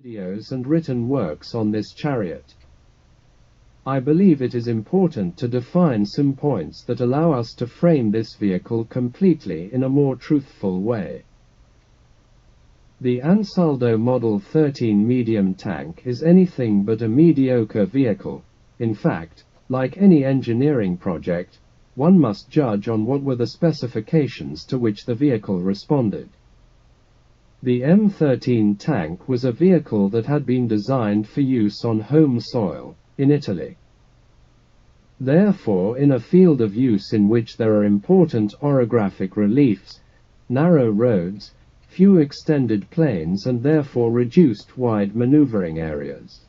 Videos and written works on this chariot. I believe it is important to define some points that allow us to frame this vehicle completely in a more truthful way. The Ansaldo Model 13 medium tank is anything but a mediocre vehicle. In fact, like any engineering project, one must judge on what were the specifications to which the vehicle responded. The M13 tank was a vehicle that had been designed for use on home soil, in Italy. Therefore, in a field of use in which there are important orographic reliefs, narrow roads, few extended plains and therefore reduced wide maneuvering areas.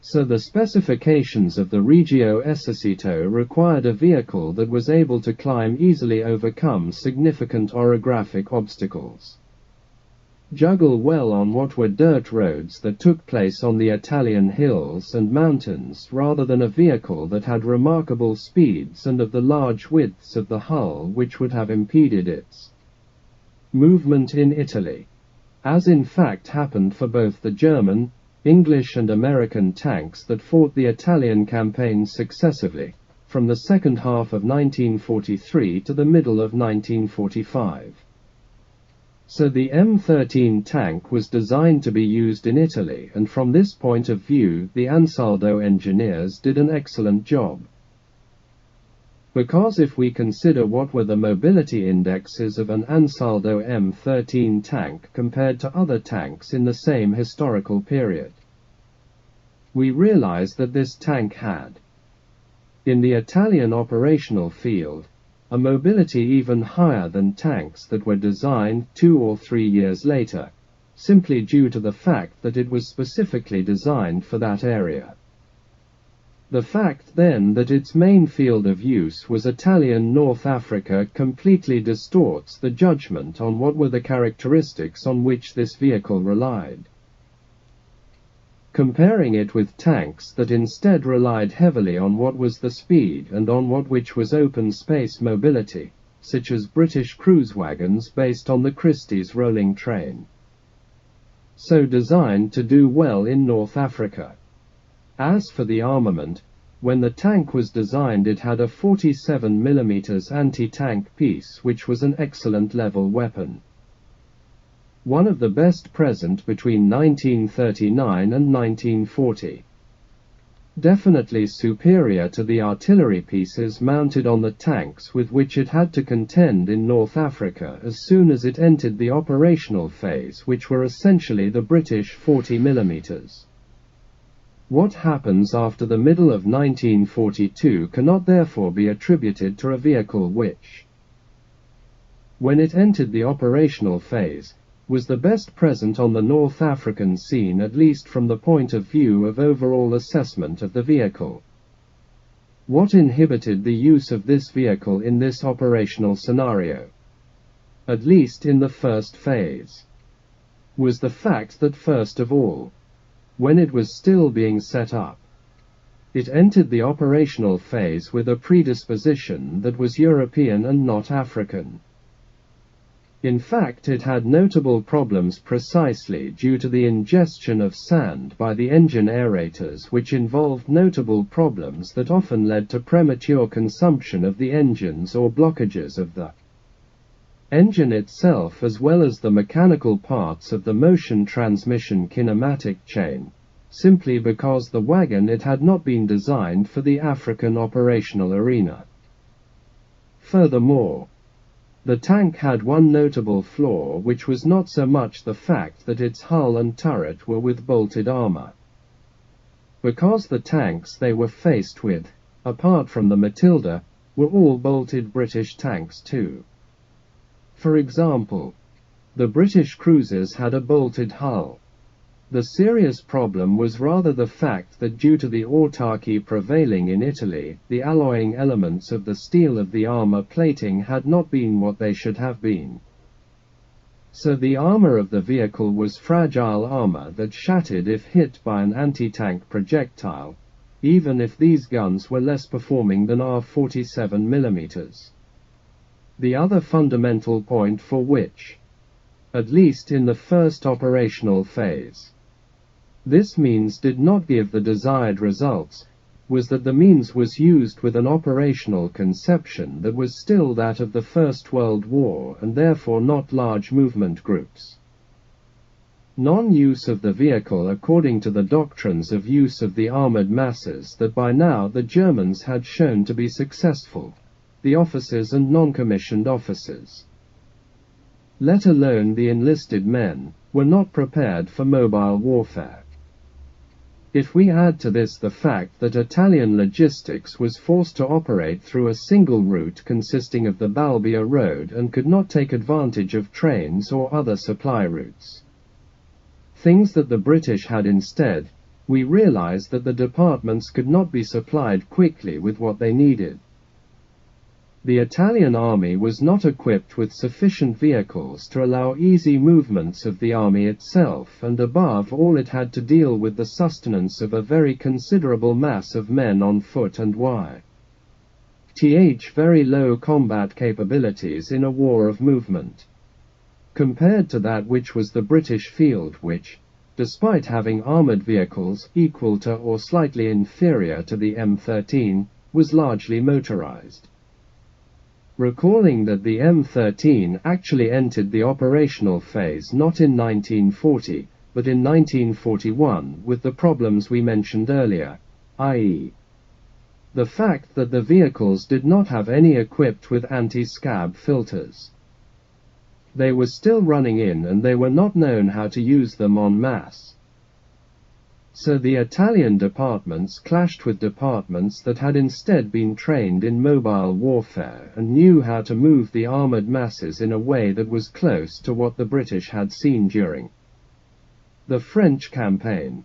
So the specifications of the Regio Esercito required a vehicle that was able to climb easily, overcome significant orographic obstacles, juggle well on what were dirt roads that took place on the Italian hills and mountains, rather than a vehicle that had remarkable speeds and of the large widths of the hull which would have impeded its movement in Italy, as in fact happened for both the German, English and American tanks that fought the Italian campaigns successively, from the second half of 1943 to the middle of 1945. So the M13 tank was designed to be used in Italy, and from this point of view the Ansaldo engineers did an excellent job. Because if we consider what were the mobility indexes of an Ansaldo M13 tank compared to other tanks in the same historical period, we realize that this tank had, in the Italian operational field, a mobility even higher than tanks that were designed 2 or 3 years later, simply due to the fact that it was specifically designed for that area. The fact then that its main field of use was Italian North Africa completely distorts the judgment on what were the characteristics on which this vehicle relied. Comparing it with tanks that instead relied heavily on what was the speed and on what which was open space mobility, such as British cruise wagons based on the Christie's rolling train, so designed to do well in North Africa. As for the armament, when the tank was designed it had a 47mm anti-tank piece which was an excellent level weapon, one of the best present between 1939 and 1940. Definitely superior to the artillery pieces mounted on the tanks with which it had to contend in North Africa as soon as it entered the operational phase, which were essentially the British 40mm. What happens after the middle of 1942 cannot therefore be attributed to a vehicle which, when it entered the operational phase, was the best present on the North African scene, at least from the point of view of overall assessment of the vehicle. What inhibited the use of this vehicle in this operational scenario, at least in the first phase, was the fact that first of all, when it was still being set up, it entered the operational phase with a predisposition that was European and not African. In fact, it had notable problems precisely due to the ingestion of sand by the engine aerators, which involved notable problems that often led to premature consumption of the engines or blockages of the engine itself, as well as the mechanical parts of the motion transmission kinematic chain, simply because the wagon it had not been designed for the African operational arena. Furthermore, the tank had one notable flaw, which was not so much the fact that its hull and turret were with bolted armor, because the tanks they were faced with, apart from the Matilda, were all bolted British tanks too. For example, the British cruisers had a bolted hull. The serious problem was rather the fact that due to the autarky prevailing in Italy, the alloying elements of the steel of the armor plating had not been what they should have been. So the armor of the vehicle was fragile armor that shattered if hit by an anti-tank projectile, even if these guns were less performing than our 47mm. The other fundamental point for which at least in the first operational phase. This means did not give the desired results, was that the means was used with an operational conception that was still that of the First World War and therefore not large movement groups. Non-use of the vehicle according to the doctrines of use of the armored masses that by now the Germans had shown to be successful, the officers and non-commissioned officers, let alone the enlisted men, were not prepared for mobile warfare. If we add to this the fact that Italian logistics was forced to operate through a single route consisting of the Balbia Road and could not take advantage of trains or other supply routes, things that the British had instead, we realize that the departments could not be supplied quickly with what they needed. The Italian army was not equipped with sufficient vehicles to allow easy movements of the army itself, and above all it had to deal with the sustenance of a very considerable mass of men on foot and very low combat capabilities in a war of movement, compared to that which was the British field which, despite having armored vehicles equal to or slightly inferior to the M13, was largely motorized. Recalling that the M13 actually entered the operational phase not in 1940, but in 1941 with the problems we mentioned earlier, i.e. the fact that the vehicles did not have any equipped with anti-scab filters. They were still running in and they were not known how to use them en masse. So the Italian departments clashed with departments that had instead been trained in mobile warfare and knew how to move the armored masses in a way that was close to what the British had seen during the French campaign.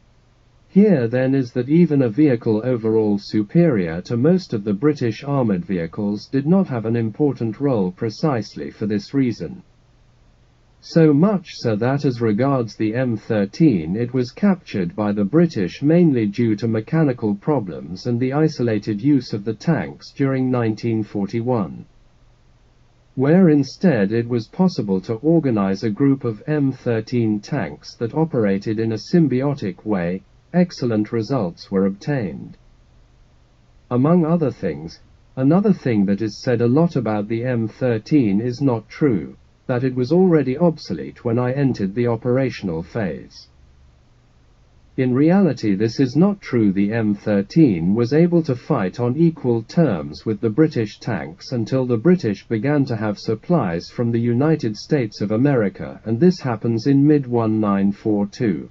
Here then is that even a vehicle overall superior to most of the British armored vehicles did not have an important role precisely for this reason. So much so that as regards the M13 it was captured by the British mainly due to mechanical problems and the isolated use of the tanks during 1941, where instead it was possible to organize a group of M13 tanks that operated in a symbiotic way. Excellent results were obtained. Among other things, another thing that is said a lot about the M13 is not true, that it was already obsolete when I entered the operational phase. In reality this is not true. The M13 was able to fight on equal terms with the British tanks until the British began to have supplies from the United States of America, and this happens in mid-1942.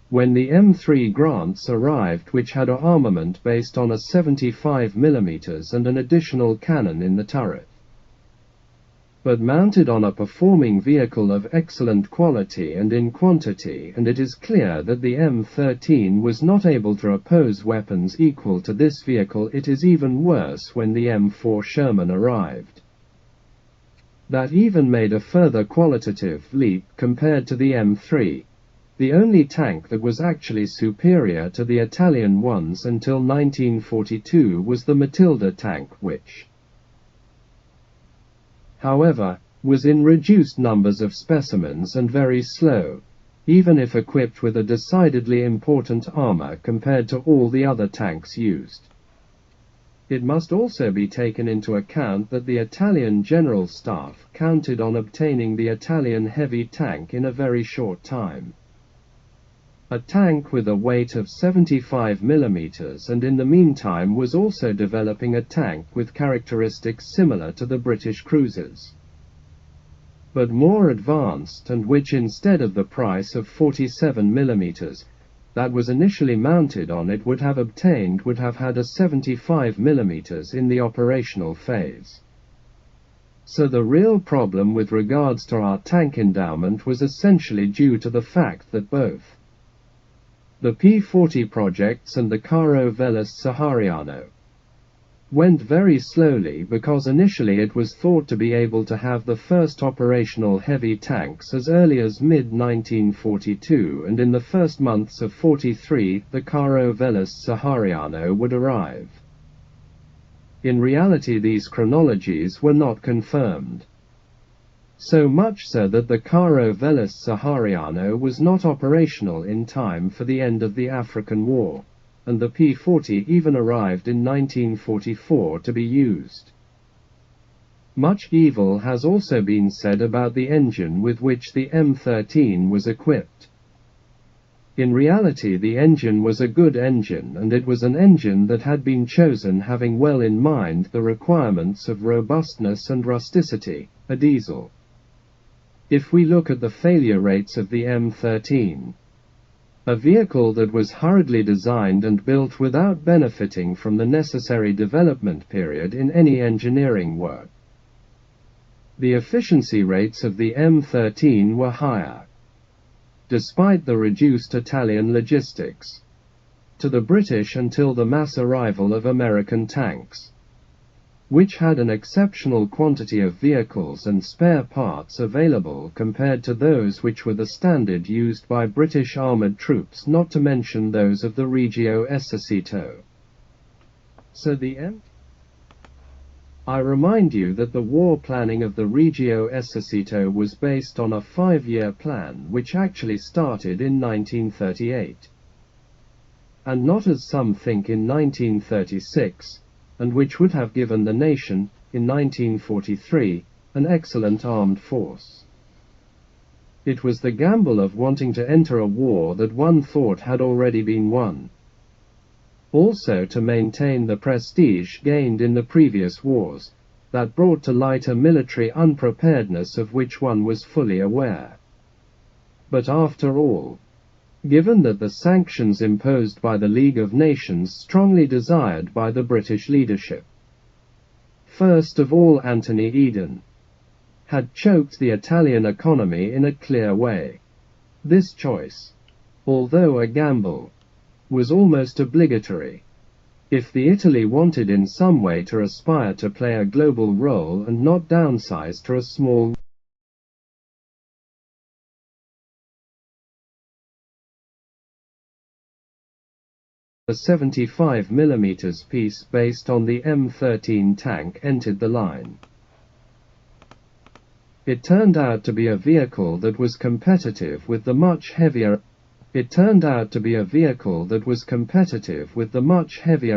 When the M3 Grants arrived, which had an armament based on a 75mm and an additional cannon in the turret, but mounted on a performing vehicle of excellent quality and in quantity, and it is clear that the M13 was not able to oppose weapons equal to this vehicle. It is even worse when the M4 Sherman arrived. That even made a further qualitative leap compared to the M3. The only tank that was actually superior to the Italian ones until 1942 was the Matilda tank, which, however, was in reduced numbers of specimens and very slow, even if equipped with a decidedly important armor compared to all the other tanks used. It must also be taken into account that the Italian General Staff counted on obtaining the Italian heavy tank in a very short time. A tank with a weight of 75mm, and in the meantime was also developing a tank with characteristics similar to the British cruisers, but more advanced, and which instead of the price of 47mm that was initially mounted on it would have had a 75mm in the operational phase. So the real problem with regards to our tank endowment was essentially due to the fact that both the P-40 projects and the Caro Velis Sahariano went very slowly because initially it was thought to be able to have the first operational heavy tanks as early as mid-1942, and in the first months of 43 the Caro Velis Sahariano would arrive. In reality these chronologies were not confirmed. So much so that the Carro Velis Sahariano was not operational in time for the end of the African War, and the P-40 even arrived in 1944 to be used. Much evil has also been said about the engine with which the M13 was equipped. In reality, the engine was a good engine, and it was an engine that had been chosen having well in mind the requirements of robustness and rusticity, a diesel. If we look at the failure rates of the M13, a vehicle that was hurriedly designed and built without benefiting from the necessary development period in any engineering work, the efficiency rates of the M13 were higher, despite the reduced Italian logistics, to the British until the mass arrival of American tanks, which had an exceptional quantity of vehicles and spare parts available compared to those which were the standard used by British armoured troops, not to mention those of the Regio Esercito. So I remind you that the war planning of the Regio Esercito was based on a 5-year plan which actually started in 1938, and not as some think in 1936, and which would have given the nation, in 1943, an excellent armed force. It was the gamble of wanting to enter a war that one thought had already been won. Also to maintain the prestige gained in the previous wars, that brought to light a military unpreparedness of which one was fully aware. But after all, given that the sanctions imposed by the League of Nations, strongly desired by the British leadership, first of all Anthony Eden, had choked the Italian economy in a clear way, this choice, although a gamble, was almost obligatory, if the Italy wanted in some way to aspire to play a global role and not downsize to a small a 75mm piece based on the M13 tank entered the line. It turned out to be a vehicle that was competitive with the much heavier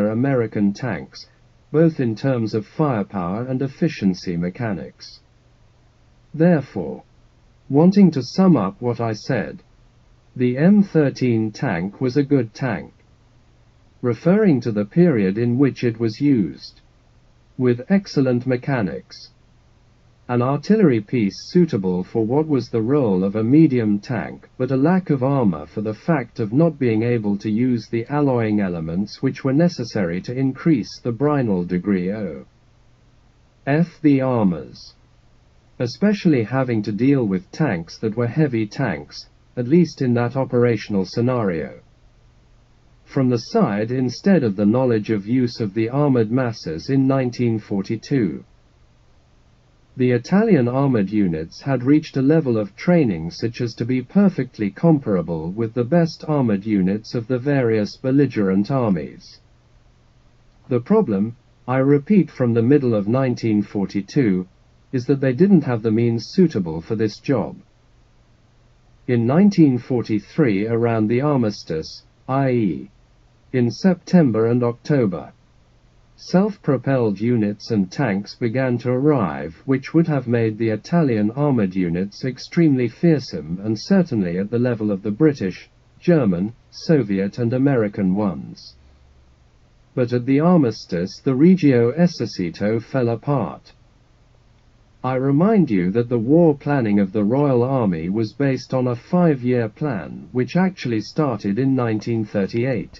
American tanks, both in terms of firepower and efficiency mechanics. Therefore, wanting to sum up what I said, the M13 tank was a good tank, referring to the period in which it was used, with excellent mechanics, an artillery piece suitable for what was the role of a medium tank, but a lack of armor for the fact of not being able to use the alloying elements which were necessary to increase the brinal degree of the armors, especially having to deal with tanks that were heavy tanks, at least in that operational scenario. From the side instead of the knowledge of use of the armored masses in 1942. The Italian armored units had reached a level of training such as to be perfectly comparable with the best armored units of the various belligerent armies. The problem, I repeat from the middle of 1942, is that they didn't have the means suitable for this job. In 1943, around the armistice, i.e., in September and October, self-propelled units and tanks began to arrive which would have made the Italian armored units extremely fearsome and certainly at the level of the British, German, Soviet and American ones. But at the armistice the Regio Esercito fell apart. I remind you that the war planning of the Royal Army was based on a 5-year plan which actually started in 1938.